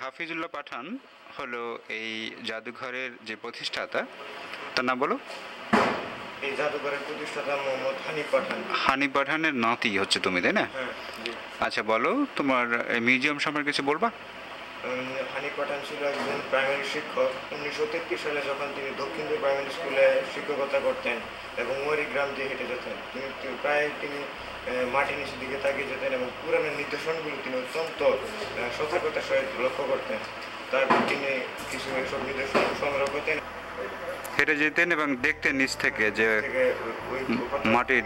হাফিজুল্লাহ পাঠান হলো এই জাদুঘরের যে প্রতিষ্ঠাতা, তার নাম বলো। এই জাদুঘরের প্রতিষ্ঠাতা মোহাম্মদ হানিফ পাঠান। হানিফ পাঠানের নাতি হচ্ছে তুমি, তাই না? আচ্ছা, বলো তোমার মিউজিয়াম সম্পর্কে কিছু বলবা। হানিফ পাঠান ছিল একজন প্রাইমারি শিক্ষক। 1933 সালে যখন তিনি দক্ষিণপুর প্রাইমারি স্কুলে শিক্ষকতা করতেন এবং ওয়ারি গ্রাম দিয়ে হেঁটে যেতেন, তিনি মাটির নিচের দিকে তাকিয়ে যেতেন এবং পুরানো নিদর্শনগুলো তিনি অত্যন্ত সতর্কতার সহিত লক্ষ্য করতেন। তারপর তিনি কিছু এসব নিদর্শন সংগ্রহ করতেন, হেঁটে যেতেন এবং দেখতেন নিচ থেকে যে মাটির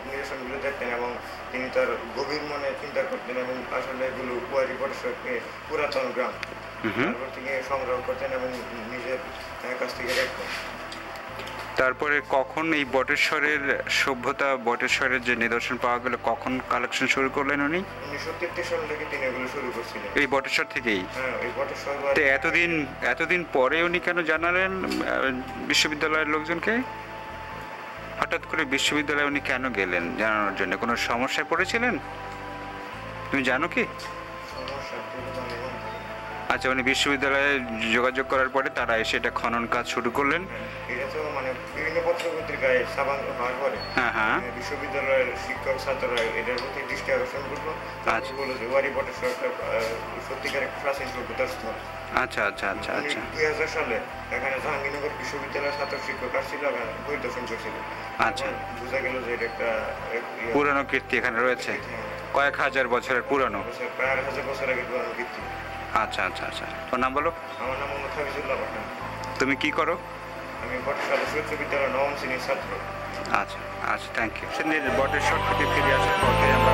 নিদর্শনগুলো দেখতেন এবং তিনি তার গভীর মনে চিন্তা করতেন এবং আসলে এগুলো ওয়ারি বটেশ্বরকে পুরাতন গ্রাম। তারপর তিনি সংগ্রহ করতেন এবং নিজের কাছ থেকে রাখতেন। তারপরে কখন এই বটেশ্বরের সভ্যতা, বটেশ্বরের যে নিদর্শন পাওয়া গেল, কখন কালেকশন শুরু করলেন উনি? 1933 সাল থেকে তিনি এগুলো শুরু করছিলেন। এই বটেশ্বর থেকেই? হ্যাঁ, এই বটেশ্বর। এতদিন পরে উনি কেন জানালেন বিশ্ববিদ্যালয়ের লোকজনকে? হঠাৎ করে বিশ্ববিদ্যালয়ে উনি কেন গেলেন জানানোর জন্য? কোনো সমস্যায় পড়েছিলেন তুমি জানো কি? আচ্ছা, উনি বিশ্ববিদ্যালয়ে যোগাযোগ করার পরে তারা এসে এটা খনন কাজ শুরু করলেন। এটা তো মানে বিভিন্ন পত্র পত্রিকায় সাবান হওয়ার পরে বিশ্ববিদ্যালয়ের শিক্ষক ছাত্ররা এটার প্রতি দৃষ্টি আকর্ষণ করলো। আচ্ছা, বললো যে ওয়ারি বটেশ্বর সত্যিকার একটা প্রাচীন সভ্যতার স্থল। আচ্ছা আচ্ছা আচ্ছা আচ্ছা। 2000 সালে এখানে জাহাঙ্গীরনগর বিশ্ববিদ্যালয়ের ছাত্র শিক্ষক আসছিল, পরিদর্শন করছিল। আচ্ছা, বোঝা গেল যে এটা একটা পুরানো কীর্তি এখানে রয়েছে, কয়েক হাজার বছরের পুরানো, প্রায় 1000 বছর আগে পুরানো কীর্তি। আচ্ছা আচ্ছা আচ্ছা। তোর নাম বলো। আমার নাম মোহাম্মদ হাফিজুল্লাহ পাঠান। তুমি কি করো? আমি বটেশ্বর উচ্চ বিদ্যালয়ের 9ম শ্রেণীর ছাত্র। আচ্ছা আচ্ছা, থ্যাংক ইউ। বটেশ্বর থেকে ফিরে আসার পর আমরা